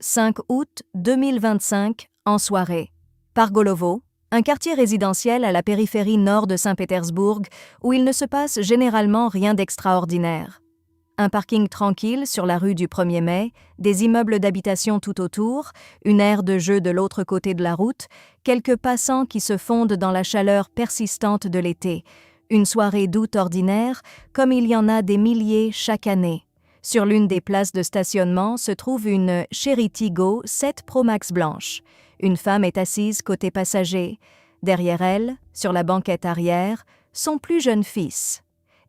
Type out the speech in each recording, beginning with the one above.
5 août 2025, en soirée. Pargolovo, un quartier résidentiel à la périphérie nord de Saint-Pétersbourg où il ne se passe généralement rien d'extraordinaire. Un parking tranquille sur la rue du 1er mai, des immeubles d'habitation tout autour, une aire de jeu de l'autre côté de la route, quelques passants qui se fondent dans la chaleur persistante de l'été. Une soirée d'août ordinaire, comme il y en a des milliers chaque année. Sur l'une des places de stationnement se trouve une Chery Tiggo 7 Pro Max blanche. Une femme est assise côté passager. Derrière elle, sur la banquette arrière, son plus jeune fils.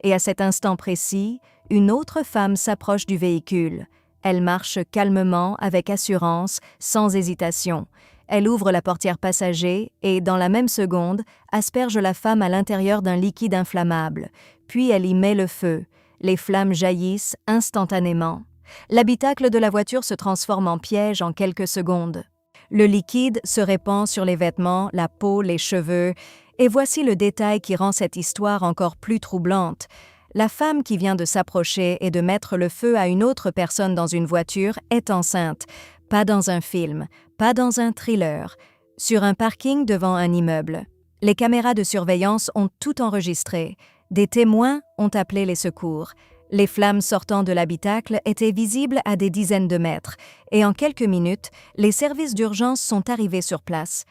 Et à cet instant précis, une autre femme s'approche du véhicule. Elle marche calmement, avec assurance, sans hésitation. Elle ouvre la portière passager et, dans la même seconde, asperge la femme à l'intérieur d'un liquide inflammable. Puis elle y met le feu. Les flammes jaillissent instantanément. L'habitacle de la voiture se transforme en piège en quelques secondes. Le liquide se répand sur les vêtements, la peau, les cheveux, et voici le détail qui rend cette histoire encore plus troublante. La femme qui vient de s'approcher et de mettre le feu à une autre personne dans une voiture est enceinte, pas dans un film, pas dans un thriller, sur un parking devant un immeuble. Les caméras de surveillance ont tout enregistré. Des témoins ont appelé les secours. Les flammes sortant de l'habitacle étaient visibles à des dizaines de mètres, et en quelques minutes, les services d'urgence sont arrivés sur place.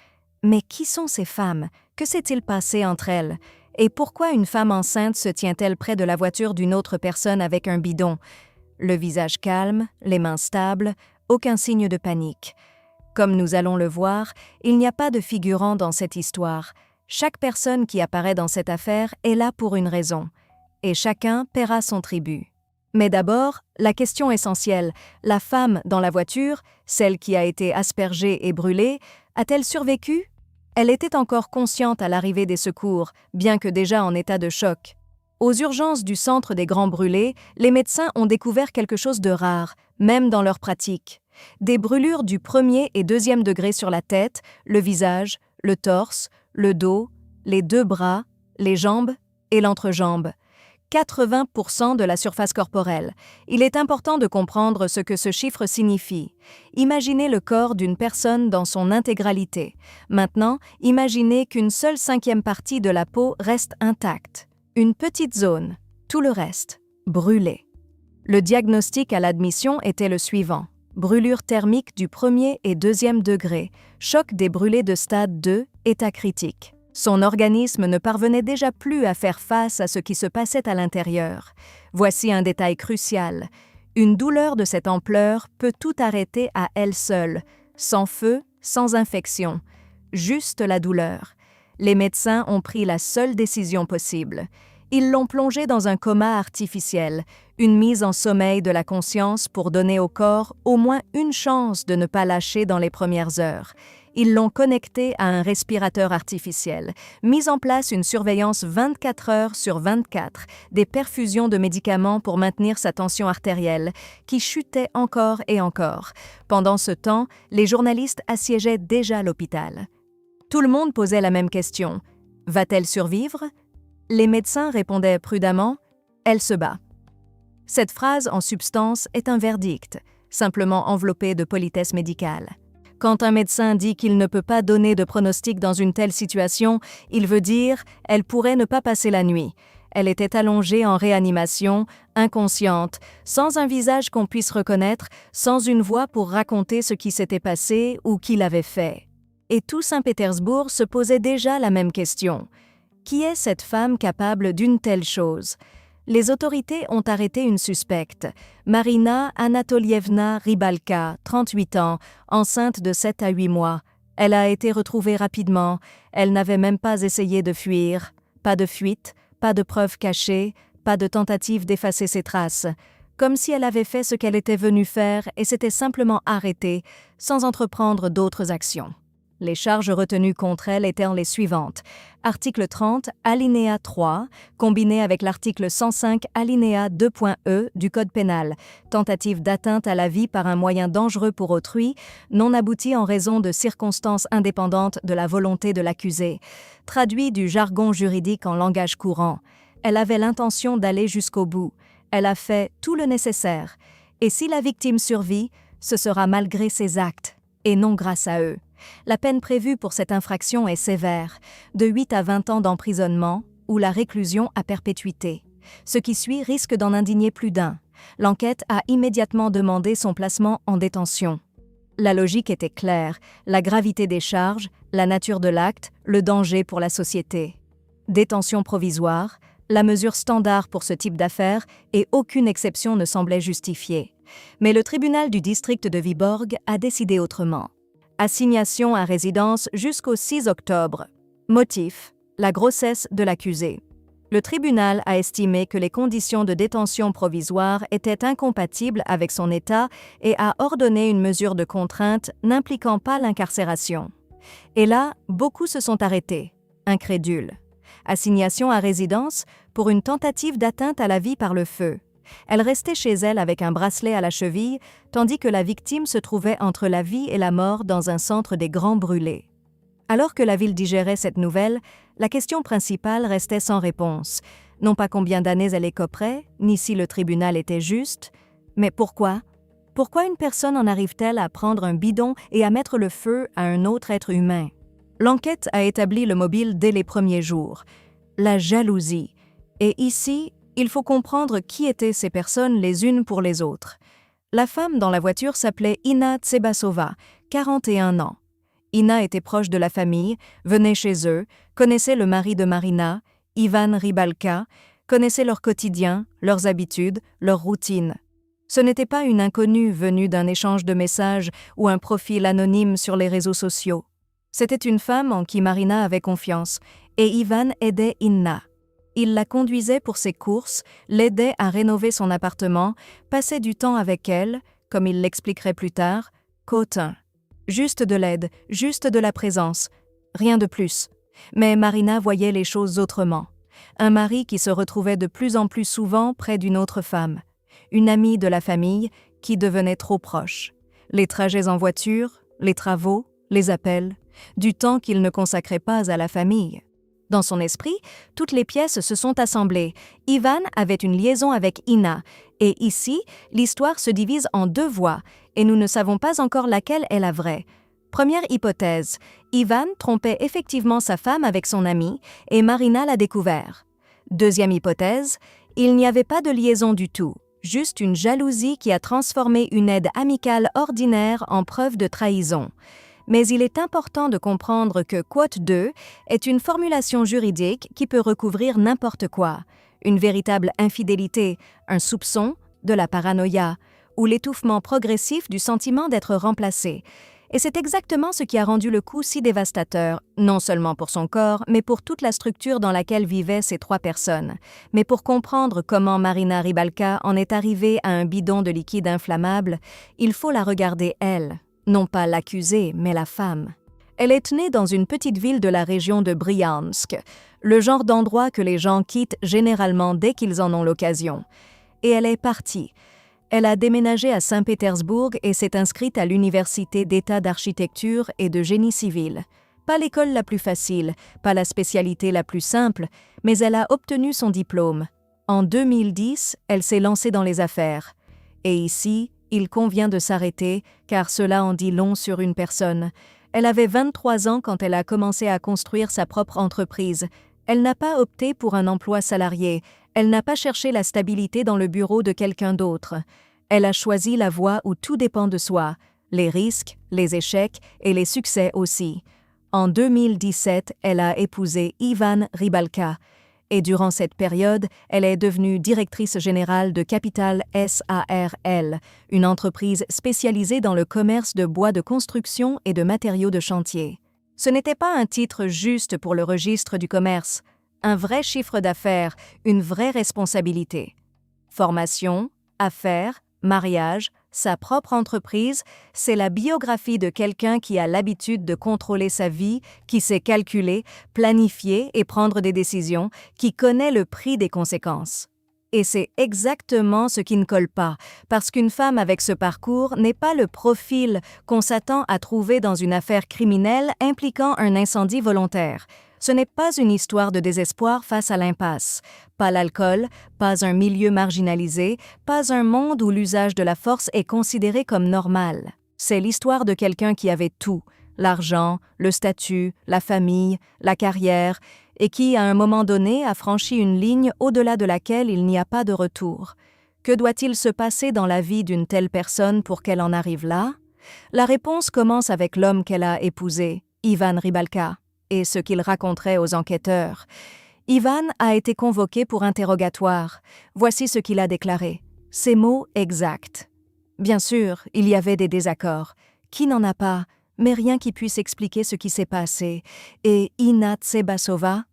Mais qui sont ces femmes? Que s'est-il passé entre elles? Et pourquoi une femme enceinte se tient-elle près de la voiture d'une autre personne avec un bidon? Le visage calme, les mains stables, aucun signe de panique. Comme nous allons le voir, il n'y a pas de figurant dans cette histoire. Chaque personne qui apparaît dans cette affaire est là pour une raison. Et chacun paiera son tribut. Mais d'abord, la question essentielle, la femme dans la voiture, celle qui a été aspergée et brûlée, a-t-elle survécu? Elle était encore consciente à l'arrivée des secours, bien que déjà en état de choc. Aux urgences du centre des Grands Brûlés, les médecins ont découvert quelque chose de rare, même dans leur pratique. Des brûlures du 1er et 2e degré sur la tête, le visage, le torse, le dos, les 2 bras, les jambes et l'entrejambe. 80% de la surface corporelle. Il est important de comprendre ce que ce chiffre signifie. Imaginez le corps d'une personne dans son intégralité. Maintenant, imaginez qu'une seule 5e partie de la peau reste intacte. Une petite zone, tout le reste, brûlé. Le diagnostic à l'admission était le suivant. Brûlure thermique du 1er et 2e degré, choc des brûlés de stade 2, état critique. Son organisme ne parvenait déjà plus à faire face à ce qui se passait à l'intérieur. Voici un détail crucial. Une douleur de cette ampleur peut tout arrêter à elle seule, sans feu, sans infection. Juste la douleur. Les médecins ont pris la seule décision possible. Ils l'ont plongée dans un coma artificiel, une mise en sommeil de la conscience pour donner au corps au moins une chance de ne pas lâcher dans les premières heures. Ils l'ont connecté à un respirateur artificiel, mis en place une surveillance 24 heures sur 24, des perfusions de médicaments pour maintenir sa tension artérielle, qui chutait encore et encore. Pendant ce temps, les journalistes assiégeaient déjà l'hôpital. Tout le monde posait la même question. Va-t-elle survivre? Les médecins répondaient prudemment « Elle se bat ». Cette phrase, en substance, est un verdict, simplement enveloppé de politesse médicale. Quand un médecin dit qu'il ne peut pas donner de pronostic dans une telle situation, il veut dire « elle pourrait ne pas passer la nuit ». Elle était allongée en réanimation, inconsciente, sans un visage qu'on puisse reconnaître, sans une voix pour raconter ce qui s'était passé ou qui l'avait fait. Et tout Saint-Pétersbourg se posait déjà la même question. Qui est cette femme capable d'une telle chose? Les autorités ont arrêté une suspecte, Marina Anatolievna Rybalka, 38 ans, enceinte de 7 à 8 mois. Elle a été retrouvée rapidement, elle n'avait même pas essayé de fuir. Pas de fuite, pas de preuves cachées, pas de tentative d'effacer ses traces. Comme si elle avait fait ce qu'elle était venue faire et s'était simplement arrêtée, sans entreprendre d'autres actions. Les charges retenues contre elle étaient les suivantes. Article 30, alinéa 3, combiné avec l'article 105, alinéa 2.e du Code pénal, tentative d'atteinte à la vie par un moyen dangereux pour autrui, non aboutie en raison de circonstances indépendantes de la volonté de l'accusé. Traduit du jargon juridique en langage courant. Elle avait l'intention d'aller jusqu'au bout. Elle a fait tout le nécessaire. Et si la victime survit, ce sera malgré ses actes, et non grâce à eux. La peine prévue pour cette infraction est sévère, de 8 à 20 ans d'emprisonnement ou la réclusion à perpétuité. Ce qui suit risque d'en indigner plus d'un. L'enquête a immédiatement demandé son placement en détention. La logique était claire, la gravité des charges, la nature de l'acte, le danger pour la société. Détention provisoire, la mesure standard pour ce type d'affaires et aucune exception ne semblait justifiée. Mais le tribunal du district de Viborg a décidé autrement. Assignation à résidence jusqu'au 6 octobre. Motif: la grossesse de l'accusé. Le tribunal a estimé que les conditions de détention provisoire étaient incompatibles avec son état et a ordonné une mesure de contrainte n'impliquant pas l'incarcération. Et là, beaucoup se sont arrêtés, incrédules. Assignation à résidence pour une tentative d'atteinte à la vie par le feu. Elle restait chez elle avec un bracelet à la cheville, tandis que la victime se trouvait entre la vie et la mort dans un centre des Grands Brûlés. Alors que la ville digérait cette nouvelle, la question principale restait sans réponse. Non pas combien d'années elle écoperait, ni si le tribunal était juste, mais pourquoi? Pourquoi une personne en arrive-t-elle à prendre un bidon et à mettre le feu à un autre être humain? L'enquête a établi le mobile dès les premiers jours. La jalousie. Et ici, il faut comprendre qui étaient ces personnes les unes pour les autres. La femme dans la voiture s'appelait Inna Tsebasova, 41 ans. Inna était proche de la famille, venait chez eux, connaissait le mari de Marina, Ivan Rybalka, connaissait leur quotidien, leurs habitudes, leur routine. Ce n'était pas une inconnue venue d'un échange de messages ou un profil anonyme sur les réseaux sociaux. C'était une femme en qui Marina avait confiance, et Ivan aidait Inna. Il la conduisait pour ses courses, l'aidait à rénover son appartement, passait du temps avec elle, comme il l'expliquerait plus tard, quotidien. Juste de l'aide, juste de la présence, rien de plus. Mais Marina voyait les choses autrement. Un mari qui se retrouvait de plus en plus souvent près d'une autre femme. Une amie de la famille qui devenait trop proche. Les trajets en voiture, les travaux, les appels, du temps qu'il ne consacrait pas à la famille. Dans son esprit, toutes les pièces se sont assemblées. Ivan avait une liaison avec Inna, et ici, l'histoire se divise en deux voies, et nous ne savons pas encore laquelle est la vraie. Première hypothèse, Ivan trompait effectivement sa femme avec son ami, et Marina l'a découvert. Deuxième hypothèse, il n'y avait pas de liaison du tout, juste une jalousie qui a transformé une aide amicale ordinaire en preuve de trahison. Mais il est important de comprendre que quote 2 est une formulation juridique qui peut recouvrir n'importe quoi. Une véritable infidélité, un soupçon, de la paranoïa, ou l'étouffement progressif du sentiment d'être remplacé. Et c'est exactement ce qui a rendu le coup si dévastateur, non seulement pour son corps, mais pour toute la structure dans laquelle vivaient ces trois personnes. Mais pour comprendre comment Marina Rybalka en est arrivée à un bidon de liquide inflammable, il faut la regarder elle. Non pas l'accusée, mais la femme. Elle est née dans une petite ville de la région de Briansk, le genre d'endroit que les gens quittent généralement dès qu'ils en ont l'occasion. Et elle est partie. Elle a déménagé à Saint-Pétersbourg et s'est inscrite à l'Université d'État d'architecture et de génie civil. Pas l'école la plus facile, pas la spécialité la plus simple, mais elle a obtenu son diplôme. En 2010, elle s'est lancée dans les affaires. Et ici, il convient de s'arrêter, car cela en dit long sur une personne. Elle avait 23 ans quand elle a commencé à construire sa propre entreprise. Elle n'a pas opté pour un emploi salarié. Elle n'a pas cherché la stabilité dans le bureau de quelqu'un d'autre. Elle a choisi la voie où tout dépend de soi, les risques, les échecs et les succès aussi. En 2017, elle a épousé Ivan Rybalka. Et durant cette période, elle est devenue directrice générale de Capital SARL, une entreprise spécialisée dans le commerce de bois de construction et de matériaux de chantier. Ce n'était pas un titre juste pour le registre du commerce, un vrai chiffre d'affaires, une vraie responsabilité. Formation, affaires, mariage, sa propre entreprise, c'est la biographie de quelqu'un qui a l'habitude de contrôler sa vie, qui sait calculer, planifier et prendre des décisions, qui connaît le prix des conséquences. Et c'est exactement ce qui ne colle pas, parce qu'une femme avec ce parcours n'est pas le profil qu'on s'attend à trouver dans une affaire criminelle impliquant un incendie volontaire. Ce n'est pas une histoire de désespoir face à l'impasse, pas l'alcool, pas un milieu marginalisé, pas un monde où l'usage de la force est considéré comme normal. C'est l'histoire de quelqu'un qui avait tout, l'argent, le statut, la famille, la carrière, et qui, à un moment donné, a franchi une ligne au-delà de laquelle il n'y a pas de retour. Que doit-il se passer dans la vie d'une telle personne pour qu'elle en arrive là? La réponse commence avec l'homme qu'elle a épousé, Ivan Rybalka, et ce qu'il raconterait aux enquêteurs. Ivan a été convoqué pour interrogatoire. Voici ce qu'il a déclaré. Ces mots exacts. Bien sûr, il y avait des désaccords. Qui n'en a pas? Mais rien qui puisse expliquer ce qui s'est passé. Et Inna Tsebasova?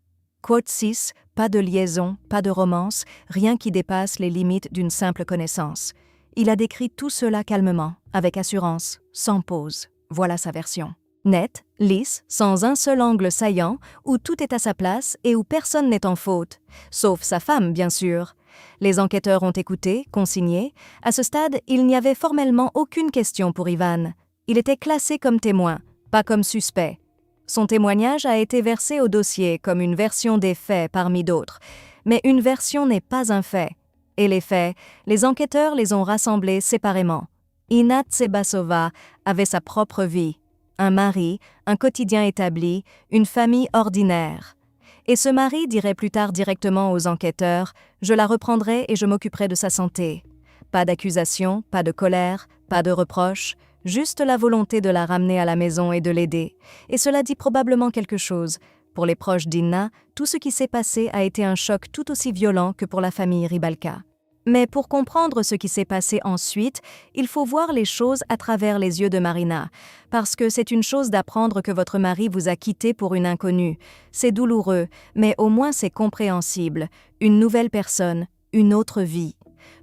Quote 6, pas de liaison, pas de romance, rien qui dépasse les limites d'une simple connaissance. Il a décrit tout cela calmement, avec assurance, sans pause. Voilà sa version. Nette, lisse, sans un seul angle saillant, où tout est à sa place et où personne n'est en faute. Sauf sa femme, bien sûr. Les enquêteurs ont écouté, consigné. À ce stade, il n'y avait formellement aucune question pour Ivan. Il était classé comme témoin, pas comme suspect. Son témoignage a été versé au dossier comme une version des faits parmi d'autres. Mais une version n'est pas un fait. Et les faits, les enquêteurs les ont rassemblés séparément. Inna Tsebasova avait sa propre vie. Un mari, un quotidien établi, une famille ordinaire. Et ce mari dirait plus tard directement aux enquêteurs « Je la reprendrai et je m'occuperai de sa santé ». Pas d'accusation, pas de colère, pas de reproche, juste la volonté de la ramener à la maison et de l'aider. Et cela dit probablement quelque chose. Pour les proches d'Inna, tout ce qui s'est passé a été un choc tout aussi violent que pour la famille Rybalka. Mais pour comprendre ce qui s'est passé ensuite, il faut voir les choses à travers les yeux de Marina, parce que c'est une chose d'apprendre que votre mari vous a quitté pour une inconnue. C'est douloureux, mais au moins c'est compréhensible. Une nouvelle personne, une autre vie.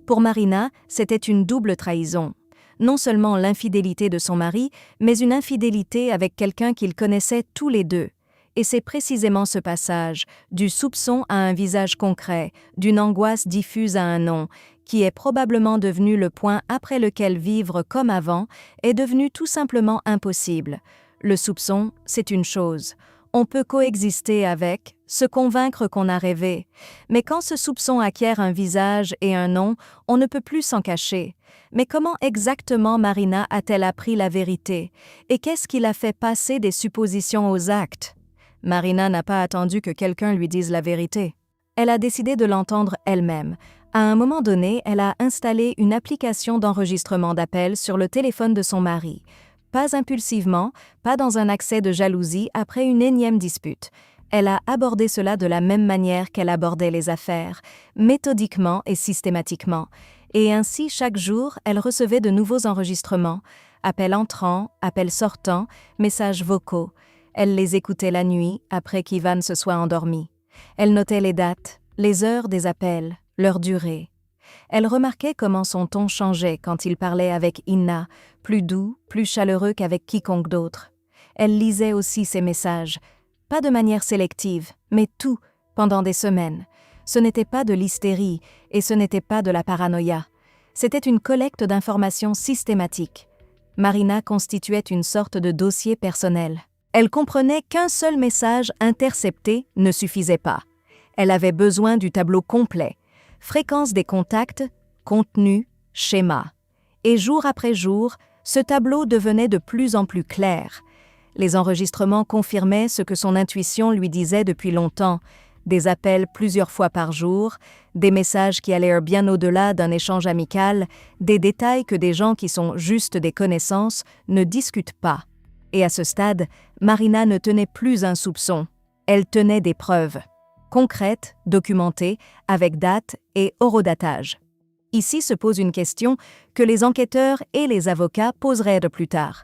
Pour Marina, c'était une double trahison. Non seulement l'infidélité de son mari, mais une infidélité avec quelqu'un qu'ils connaissaient tous les deux. Et c'est précisément ce passage, du soupçon à un visage concret, d'une angoisse diffuse à un nom, qui est probablement devenu le point après lequel vivre comme avant est devenu tout simplement impossible. Le soupçon, c'est une chose. On peut coexister avec, se convaincre qu'on a rêvé. Mais quand ce soupçon acquiert un visage et un nom, on ne peut plus s'en cacher. Mais comment exactement Marina a-t-elle appris la vérité? Et qu'est-ce qui l'a fait passer des suppositions aux actes? Marina n'a pas attendu que quelqu'un lui dise la vérité. Elle a décidé de l'entendre elle-même. À un moment donné, elle a installé une application d'enregistrement d'appels sur le téléphone de son mari. Pas impulsivement, pas dans un accès de jalousie après une énième dispute. Elle a abordé cela de la même manière qu'elle abordait les affaires, méthodiquement et systématiquement. Et ainsi, chaque jour, elle recevait de nouveaux enregistrements, appels entrants, appels sortants, messages vocaux. Elle les écoutait la nuit, après qu'Ivan se soit endormi. Elle notait les dates, les heures des appels, leur durée. Elle remarquait comment son ton changeait quand il parlait avec Inna, plus doux, plus chaleureux qu'avec quiconque d'autre. Elle lisait aussi ses messages, pas de manière sélective, mais tout, pendant des semaines. Ce n'était pas de l'hystérie et ce n'était pas de la paranoïa. C'était une collecte d'informations systématique. Marina constituait une sorte de dossier personnel. Elle comprenait qu'un seul message intercepté ne suffisait pas. Elle avait besoin du tableau complet. Fréquence des contacts, contenu, schéma. Et jour après jour, ce tableau devenait de plus en plus clair. Les enregistrements confirmaient ce que son intuition lui disait depuis longtemps. Des appels plusieurs fois par jour, des messages qui allèrent bien au-delà d'un échange amical, des détails que des gens qui sont juste des connaissances ne discutent pas. Et à ce stade, Marina ne tenait plus un soupçon, elle tenait des preuves, concrètes, documentées, avec date et horodatage. Ici se pose une question que les enquêteurs et les avocats poseraient de plus tard.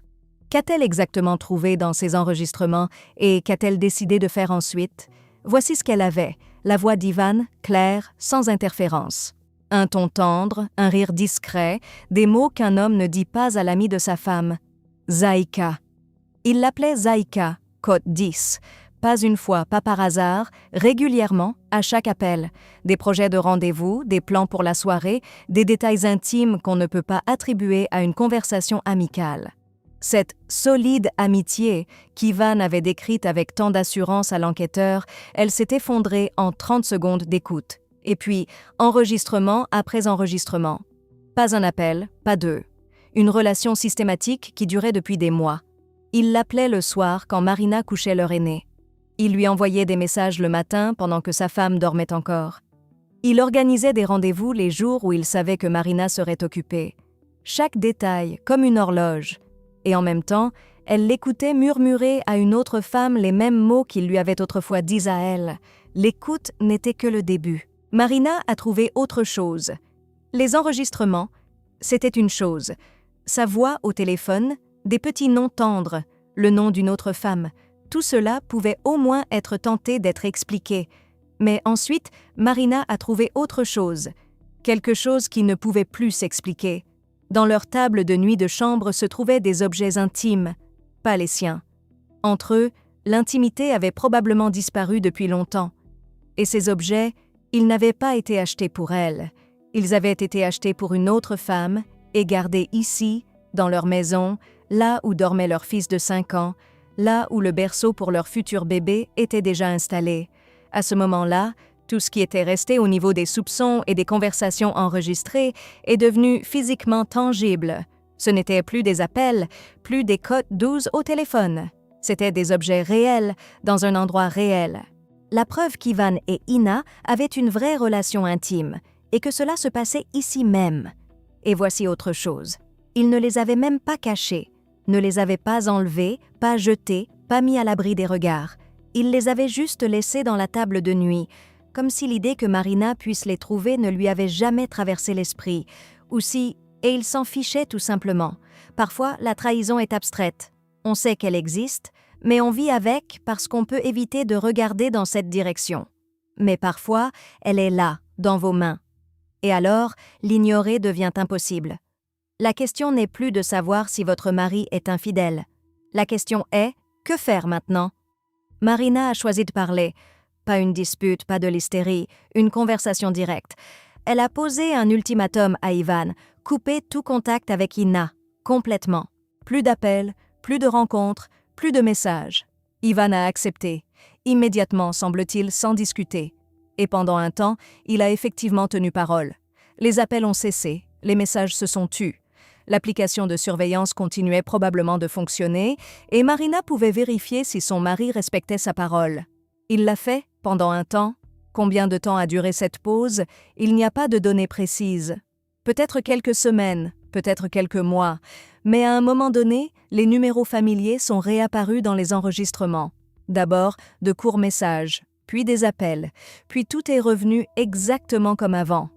Qu'a-t-elle exactement trouvé dans ces enregistrements et qu'a-t-elle décidé de faire ensuite? Voici ce qu'elle avait, la voix d'Ivan, claire, sans interférence. Un ton tendre, un rire discret, des mots qu'un homme ne dit pas à l'ami de sa femme. Zaïka. Il l'appelait Zaïka, code 10. Pas une fois, pas par hasard, régulièrement, à chaque appel. Des projets de rendez-vous, des plans pour la soirée, des détails intimes qu'on ne peut pas attribuer à une conversation amicale. Cette solide amitié qu'Ivan avait décrite avec tant d'assurance à l'enquêteur, elle s'est effondrée en 30 secondes d'écoute. Et puis, enregistrement après enregistrement. Pas un appel, pas deux. Une relation systématique qui durait depuis des mois. Il l'appelait le soir quand Marina couchait leur aîné. Il lui envoyait des messages le matin pendant que sa femme dormait encore. Il organisait des rendez-vous les jours où il savait que Marina serait occupée. Chaque détail, comme une horloge. Et en même temps, elle l'écoutait murmurer à une autre femme les mêmes mots qu'il lui avait autrefois dits à elle. L'écoute n'était que le début. Marina a trouvé autre chose. Les enregistrements, c'était une chose. Sa voix au téléphone, des petits noms tendres, le nom d'une autre femme, tout cela pouvait au moins être tenté d'être expliqué. Mais ensuite, Marina a trouvé autre chose, quelque chose qui ne pouvait plus s'expliquer. Dans leur table de nuit de chambre se trouvaient des objets intimes, pas les siens. Entre eux, l'intimité avait probablement disparu depuis longtemps. Et ces objets, ils n'avaient pas été achetés pour elle. Ils avaient été achetés pour une autre femme et gardés ici, dans leur maison, là où dormait leur fils de 5 ans, là où le berceau pour leur futur bébé était déjà installé. À ce moment-là, tout ce qui était resté au niveau des soupçons et des conversations enregistrées est devenu physiquement tangible. Ce n'étaient plus des appels, plus des codes 12 au téléphone. C'étaient des objets réels, dans un endroit réel. La preuve qu'Ivan et Ina avaient une vraie relation intime, et que cela se passait ici même. Et voici autre chose. Il ne les avait même pas cachés, ne les avait pas enlevés, pas jetés, pas mis à l'abri des regards. Il les avait juste laissés dans la table de nuit, comme si l'idée que Marina puisse les trouver ne lui avait jamais traversé l'esprit, ou si, et il s'en fichait tout simplement. Parfois, la trahison est abstraite. On sait qu'elle existe, mais on vit avec parce qu'on peut éviter de regarder dans cette direction. Mais parfois, elle est là, dans vos mains. Et alors, l'ignorer devient impossible. La question n'est plus de savoir si votre mari est infidèle. La question est, que faire maintenant? Marina a choisi de parler. Pas une dispute, pas de l'hystérie, une conversation directe. Elle a posé un ultimatum à Ivan, couper tout contact avec Ina, complètement. Plus d'appels, plus de rencontres, plus de messages. Ivan a accepté, immédiatement semble-t-il sans discuter. Et pendant un temps, il a effectivement tenu parole. Les appels ont cessé, les messages se sont tus. L'application de surveillance continuait probablement de fonctionner et Marina pouvait vérifier si son mari respectait sa parole. Il l'a fait pendant un temps. Combien de temps a duré cette pause? Il n'y a pas de données précises. Peut-être quelques semaines, peut-être quelques mois, mais à un moment donné, les numéros familiers sont réapparus dans les enregistrements. D'abord, de courts messages, puis des appels, puis tout est revenu exactement comme avant.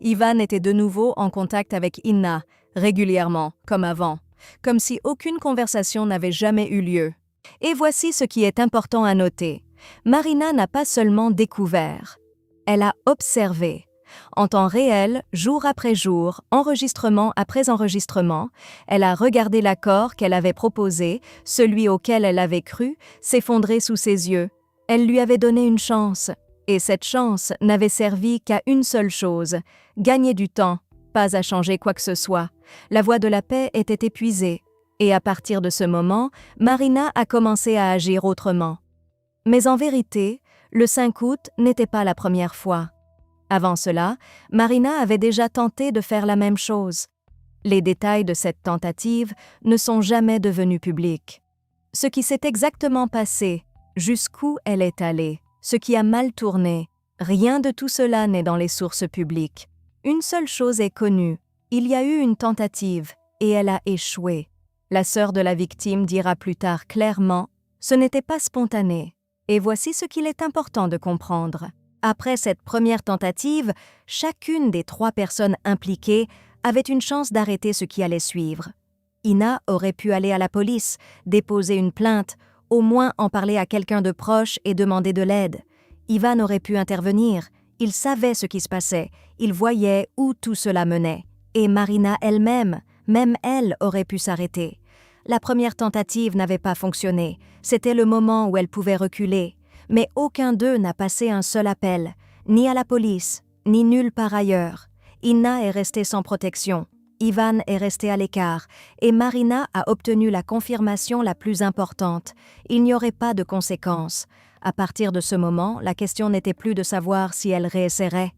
Ivan était de nouveau en contact avec Ina, régulièrement, comme avant, comme si aucune conversation n'avait jamais eu lieu. Et voici ce qui est important à noter. Marina n'a pas seulement découvert, elle a observé. En temps réel, jour après jour, enregistrement après enregistrement, elle a regardé l'accord qu'elle avait proposé, celui auquel elle avait cru, s'effondrer sous ses yeux. Elle lui avait donné une chance, et cette chance n'avait servi qu'à une seule chose, gagner du temps, pas à changer quoi que ce soit. La voie de la paix était épuisée, et à partir de ce moment, Marina a commencé à agir autrement. Mais en vérité, le 5 août n'était pas la première fois. Avant cela, Marina avait déjà tenté de faire la même chose. Les détails de cette tentative ne sont jamais devenus publics. Ce qui s'est exactement passé, jusqu'où elle est allée, ce qui a mal tourné, rien de tout cela n'est dans les sources publiques. Une seule chose est connue, il y a eu une tentative et elle a échoué. La sœur de la victime dira plus tard clairement, ce n'était pas spontané. Et voici ce qu'il est important de comprendre. Après cette première tentative, chacune des 3 personnes impliquées avait une chance d'arrêter ce qui allait suivre. Ina aurait pu aller à la police, déposer une plainte, au moins en parler à quelqu'un de proche et demander de l'aide. Ivan aurait pu intervenir, il savait ce qui se passait, il voyait où tout cela menait. Et Marina elle-même, même elle aurait pu s'arrêter. La première tentative n'avait pas fonctionné, c'était le moment où elle pouvait reculer. Mais aucun d'eux n'a passé un seul appel, ni à la police, ni nulle part ailleurs. Ina est restée sans protection. Ivan est resté à l'écart et Marina a obtenu la confirmation la plus importante. Il n'y aurait pas de conséquences. À partir de ce moment, la question n'était plus de savoir si elle réessayerait.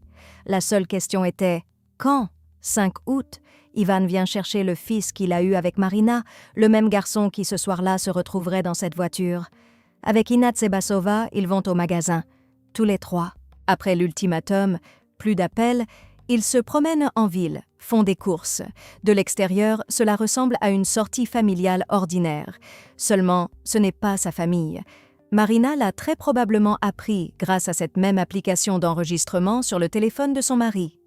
La seule question était « Quand ?» 5 août, Ivan vient chercher le fils qu'il a eu avec Marina, le même garçon qui ce soir-là se retrouverait dans cette voiture. Avec Inna Tsebasova, ils vont au magasin. Tous les trois. Après l'ultimatum, plus d'appels, ils se promènent en ville, font des courses. De l'extérieur, cela ressemble à une sortie familiale ordinaire. Seulement, ce n'est pas sa famille. Marina l'a très probablement appris grâce à cette même application d'enregistrement sur le téléphone de son mari.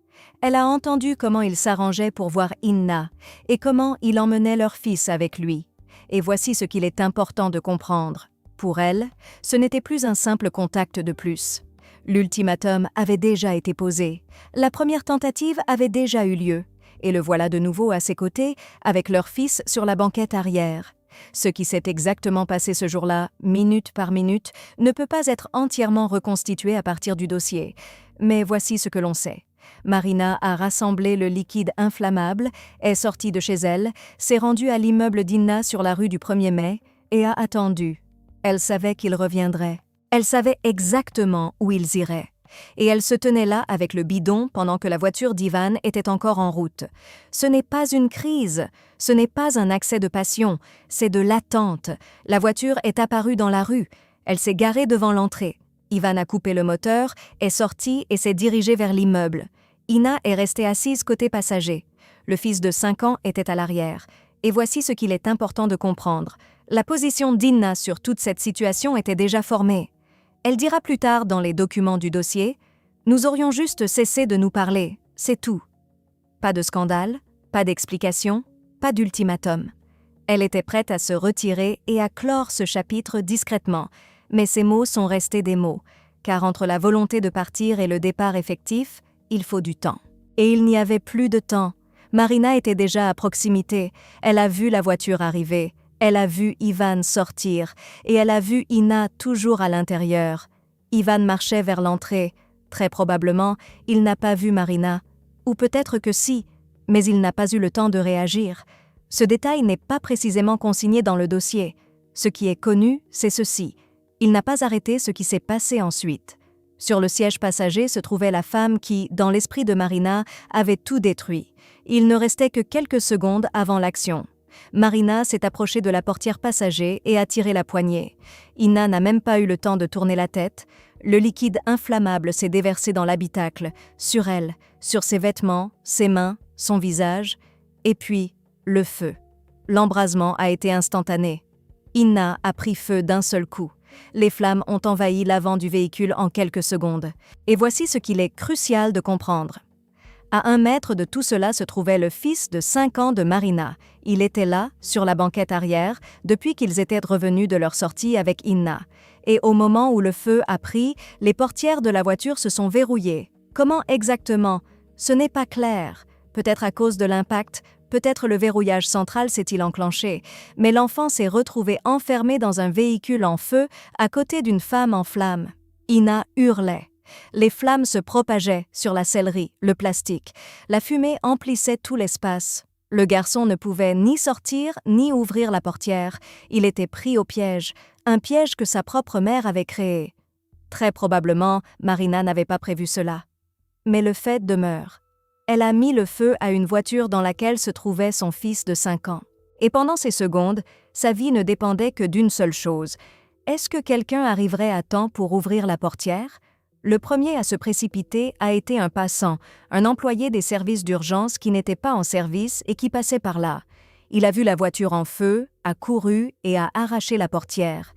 Elle a entendu comment il s'arrangeait pour voir Inna et comment il emmenait leur fils avec lui. Et voici ce qu'il est important de comprendre. Pour elle, ce n'était plus un simple contact de plus. L'ultimatum avait déjà été posé. La première tentative avait déjà eu lieu. Et le voilà de nouveau à ses côtés, avec leur fils sur la banquette arrière. Ce qui s'est exactement passé ce jour-là, minute par minute, ne peut pas être entièrement reconstitué à partir du dossier. Mais voici ce que l'on sait. Marina a rassemblé le liquide inflammable, est sortie de chez elle, s'est rendue à l'immeuble d'Inna sur la rue du 1er mai et a attendu. Elle savait qu'il reviendrait. Elle savait exactement où ils iraient. Et elle se tenait là avec le bidon pendant que la voiture d'Ivan était encore en route. Ce n'est pas une crise, ce n'est pas un accès de passion, c'est de l'attente. La voiture est apparue dans la rue. Elle s'est garée devant l'entrée. Ivan a coupé le moteur, est sorti et s'est dirigé vers l'immeuble. Inna est restée assise côté passager. Le fils de 5 ans était à l'arrière. Et voici ce qu'il est important de comprendre. La position d'Inna sur toute cette situation était déjà formée. Elle dira plus tard dans les documents du dossier « Nous aurions juste cessé de nous parler, c'est tout. » Pas de scandale, pas d'explication, pas d'ultimatum. Elle était prête à se retirer et à clore ce chapitre discrètement, mais ces mots sont restés des mots, car entre la volonté de partir et le départ effectif, il faut du temps. Et il n'y avait plus de temps. Marina était déjà à proximité, elle a vu la voiture arriver. Elle a vu Ivan sortir et elle a vu Inna toujours à l'intérieur. Ivan marchait vers l'entrée. Très probablement, il n'a pas vu Marina. Ou peut-être que si, mais il n'a pas eu le temps de réagir. Ce détail n'est pas précisément consigné dans le dossier. Ce qui est connu, c'est ceci. Il n'a pas arrêté ce qui s'est passé ensuite. Sur le siège passager se trouvait la femme qui, dans l'esprit de Marina, avait tout détruit. Il ne restait que quelques secondes avant l'action. Marina s'est approchée de la portière passager et a tiré la poignée. Inna n'a même pas eu le temps de tourner la tête. Le liquide inflammable s'est déversé dans l'habitacle, sur elle, sur ses vêtements, ses mains, son visage. Et puis, le feu. L'embrasement a été instantané. Inna a pris feu d'un seul coup. Les flammes ont envahi l'avant du véhicule en quelques secondes. Et voici ce qu'il est crucial de comprendre. À 1 mètre de tout cela se trouvait le fils de 5 ans de Marina. Il était là, sur la banquette arrière, depuis qu'ils étaient revenus de leur sortie avec Inna. Et au moment où le feu a pris, les portières de la voiture se sont verrouillées. Comment exactement? Ce n'est pas clair. Peut-être à cause de l'impact, peut-être le verrouillage central s'est-il enclenché. Mais l'enfant s'est retrouvé enfermé dans un véhicule en feu à côté d'une femme en flammes. Inna hurlait. Les flammes se propageaient sur la sellerie, le plastique. La fumée emplissait tout l'espace. Le garçon ne pouvait ni sortir ni ouvrir la portière. Il était pris au piège, un piège que sa propre mère avait créé. Très probablement, Marina n'avait pas prévu cela. Mais le fait demeure. Elle a mis le feu à une voiture dans laquelle se trouvait son fils de 5 ans. Et pendant ces secondes, sa vie ne dépendait que d'une seule chose. Est-ce que quelqu'un arriverait à temps pour ouvrir la portière? Le premier à se précipiter a été un passant, un employé des services d'urgence qui n'était pas en service et qui passait par là. Il a vu la voiture en feu, a couru et a arraché la portière.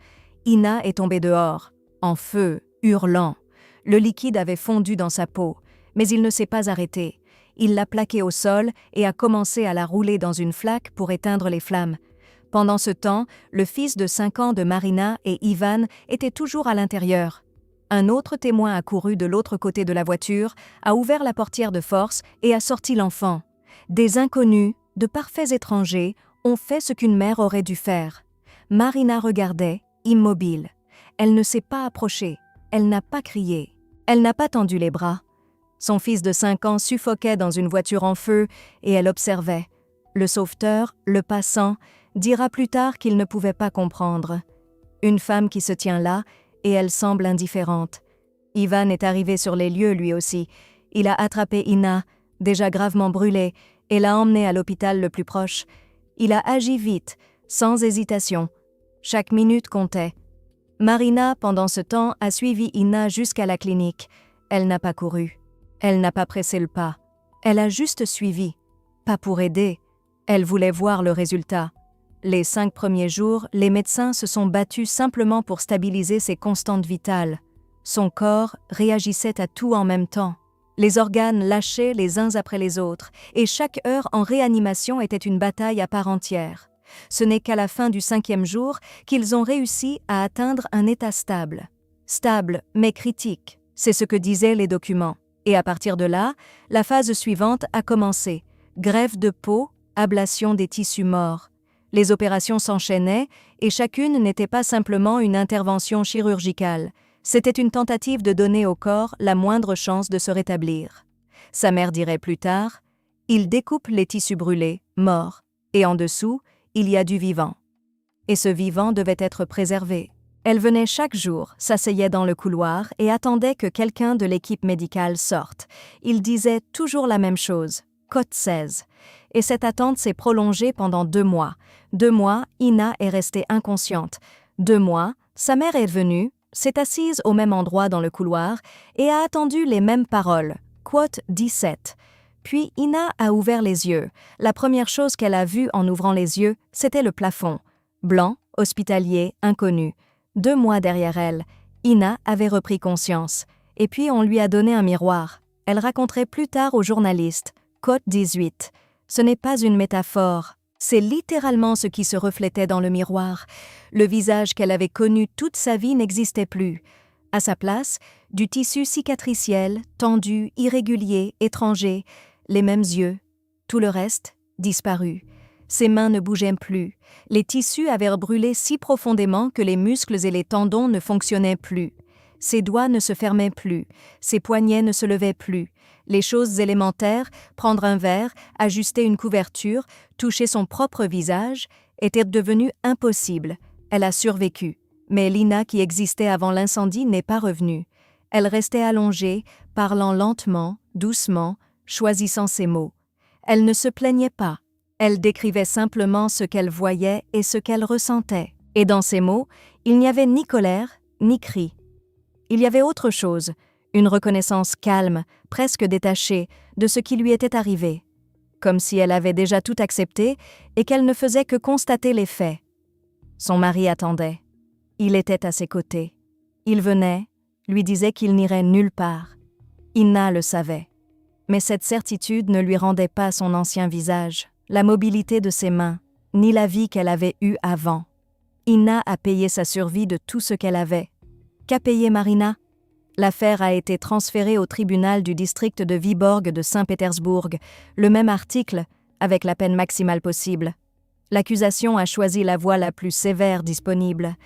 Inna est tombée dehors, en feu, hurlant. Le liquide avait fondu dans sa peau, mais il ne s'est pas arrêté. Il l'a plaquée au sol et a commencé à la rouler dans une flaque pour éteindre les flammes. Pendant ce temps, le fils de 5 ans de Marina et Ivan étaient toujours à l'intérieur. Un autre témoin a couru de l'autre côté de la voiture, a ouvert la portière de force et a sorti l'enfant. Des inconnus, de parfaits étrangers, ont fait ce qu'une mère aurait dû faire. Marina regardait, immobile. Elle ne s'est pas approchée, elle n'a pas crié, elle n'a pas tendu les bras. Son fils de 5 ans suffoquait dans une voiture en feu et elle observait. Le sauveteur, le passant, dira plus tard qu'il ne pouvait pas comprendre. Une femme qui se tient là et elle semble indifférente. Ivan est arrivé sur les lieux lui aussi. Il a attrapé Inna, déjà gravement brûlée, et l'a emmenée à l'hôpital le plus proche. Il a agi vite, sans hésitation. Chaque minute comptait. Marina, pendant ce temps, a suivi Inna jusqu'à la clinique. Elle n'a pas couru. Elle n'a pas pressé le pas. Elle a juste suivi. Pas pour aider. Elle voulait voir le résultat. Les 5 premiers jours, les médecins se sont battus simplement pour stabiliser ses constantes vitales. Son corps réagissait à tout en même temps. Les organes lâchaient les uns après les autres, et chaque heure en réanimation était une bataille à part entière. Ce n'est qu'à la fin du 5e jour qu'ils ont réussi à atteindre un état stable. Stable, mais critique, c'est ce que disaient les documents. Et à partir de là, la phase suivante a commencé. Greffe de peau, ablation des tissus morts. Les opérations s'enchaînaient et chacune n'était pas simplement une intervention chirurgicale. C'était une tentative de donner au corps la moindre chance de se rétablir. Sa mère dirait plus tard, « Il découpe les tissus brûlés, morts, et en dessous, il y a du vivant. » Et ce vivant devait être préservé. Elle venait chaque jour, s'asseyait dans le couloir et attendait que quelqu'un de l'équipe médicale sorte. Il disait toujours la même chose, « Côte 16 ». Et cette attente s'est prolongée pendant 2 mois. 2 mois, Inna est restée inconsciente. 2 mois, sa mère est venue, s'est assise au même endroit dans le couloir et a attendu les mêmes paroles, quote 17. Puis Inna a ouvert les yeux. La première chose qu'elle a vue en ouvrant les yeux, c'était le plafond. Blanc, hospitalier, inconnu. 2 mois derrière elle, Inna avait repris conscience. Et puis on lui a donné un miroir. Elle raconterait plus tard aux journalistes, quote 18. Ce n'est pas une métaphore. C'est littéralement ce qui se reflétait dans le miroir. Le visage qu'elle avait connu toute sa vie n'existait plus. À sa place, du tissu cicatriciel, tendu, irrégulier, étranger, les mêmes yeux. Tout le reste, disparu. Ses mains ne bougeaient plus. Les tissus avaient brûlé si profondément que les muscles et les tendons ne fonctionnaient plus. Ses doigts ne se fermaient plus. Ses poignets ne se levaient plus. Les choses élémentaires, prendre un verre, ajuster une couverture, toucher son propre visage, étaient devenues impossibles. Elle a survécu. Mais l'Inna qui existait avant l'incendie n'est pas revenue. Elle restait allongée, parlant lentement, doucement, choisissant ses mots. Elle ne se plaignait pas. Elle décrivait simplement ce qu'elle voyait et ce qu'elle ressentait. Et dans ces mots, il n'y avait ni colère, ni cri. Il y avait autre chose, une reconnaissance calme, presque détachée, de ce qui lui était arrivé. Comme si elle avait déjà tout accepté et qu'elle ne faisait que constater les faits. Son mari attendait. Il était à ses côtés. Il venait, lui disait qu'il n'irait nulle part. Inna le savait. Mais cette certitude ne lui rendait pas son ancien visage, la mobilité de ses mains, ni la vie qu'elle avait eue avant. Inna a payé sa survie de tout ce qu'elle avait. Qu'a payé Marina? L'affaire a été transférée au tribunal du district de Vyborg de Saint-Pétersbourg, le même article, avec la peine maximale possible. L'accusation a choisi la voie la plus sévère disponible.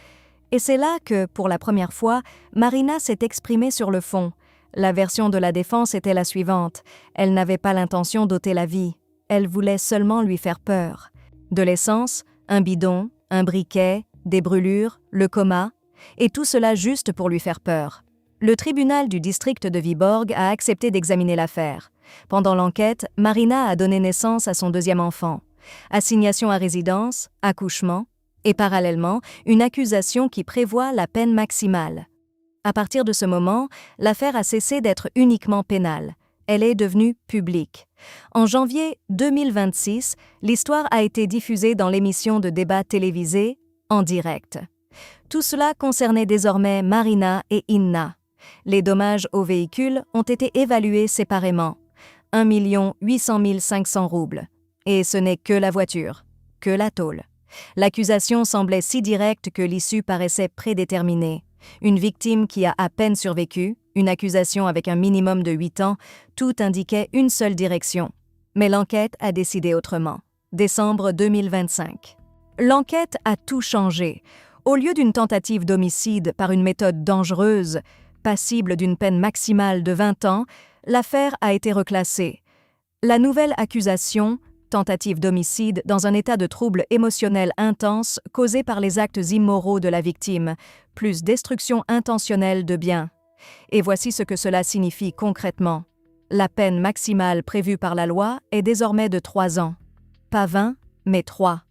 Et c'est là que, pour la première fois, Marina s'est exprimée sur le fond. La version de la défense était la suivante. Elle n'avait pas l'intention d'ôter la vie. Elle voulait seulement lui faire peur. De l'essence, un bidon, un briquet, des brûlures, le coma, et tout cela juste pour lui faire peur. Le tribunal du district de Vyborg a accepté d'examiner l'affaire. Pendant l'enquête, Marina a donné naissance à son 2e enfant. Assignation à résidence, accouchement, et parallèlement, une accusation qui prévoit la peine maximale. À partir de ce moment, l'affaire a cessé d'être uniquement pénale. Elle est devenue publique. En janvier 2026, l'histoire a été diffusée dans l'émission de débat télévisée en direct. Tout cela concernait désormais Marina et Inna. Les dommages au véhicule ont été évalués séparément. 1 800 500 roubles. Et ce n'est que la voiture, que la tôle. L'accusation semblait si directe que l'issue paraissait prédéterminée. Une victime qui a à peine survécu, une accusation avec un minimum de 8 ans, tout indiquait une seule direction. Mais l'enquête a décidé autrement. Décembre 2025. L'enquête a tout changé. Au lieu d'une tentative d'homicide par une méthode dangereuse, passible d'une peine maximale de 20 ans, L'affaire a été reclassée. La nouvelle accusation, tentative d'homicide dans un état de trouble émotionnel intense causé par les actes immoraux de la victime, plus destruction intentionnelle de biens. Et voici ce que cela signifie concrètement. La peine maximale prévue par la loi est désormais de 3 ans. Pas 20, mais 3.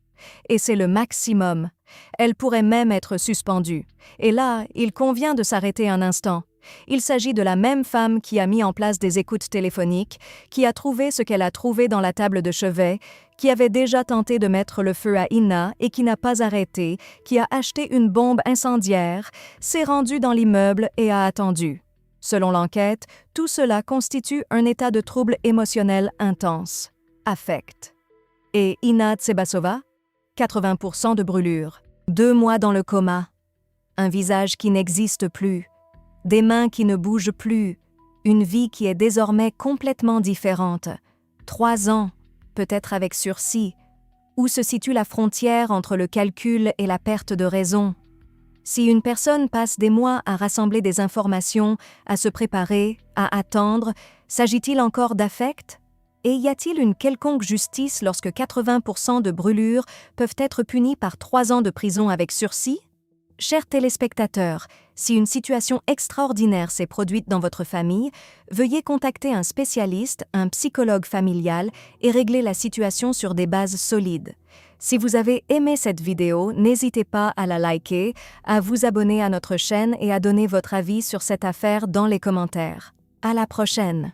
Et c'est le maximum. Elle pourrait même être suspendue. Et là, il convient de s'arrêter un instant. Il s'agit de la même femme qui a mis en place des écoutes téléphoniques, qui a trouvé ce qu'elle a trouvé dans la table de chevet, qui avait déjà tenté de mettre le feu à Inna et qui n'a pas arrêté, qui a acheté une bombe incendiaire, s'est rendue dans l'immeuble et a attendu. Selon l'enquête, tout cela constitue un état de trouble émotionnel intense. Affect. Et Inna Tsebasova? 80% de brûlure. 2 mois dans le coma. Un visage qui n'existe plus. Des mains qui ne bougent plus. Une vie qui est désormais complètement différente. 3 ans, peut-être avec sursis. Où se situe la frontière entre le calcul et la perte de raison? Si une personne passe des mois à rassembler des informations, à se préparer, à attendre, s'agit-il encore d'affect? Et y a-t-il une quelconque justice lorsque 80% de brûlures peuvent être punies par 3 ans de prison avec sursis? Chers téléspectateurs, si une situation extraordinaire s'est produite dans votre famille, veuillez contacter un spécialiste, un psychologue familial et régler la situation sur des bases solides. Si vous avez aimé cette vidéo, n'hésitez pas à la liker, à vous abonner à notre chaîne et à donner votre avis sur cette affaire dans les commentaires. À la prochaine!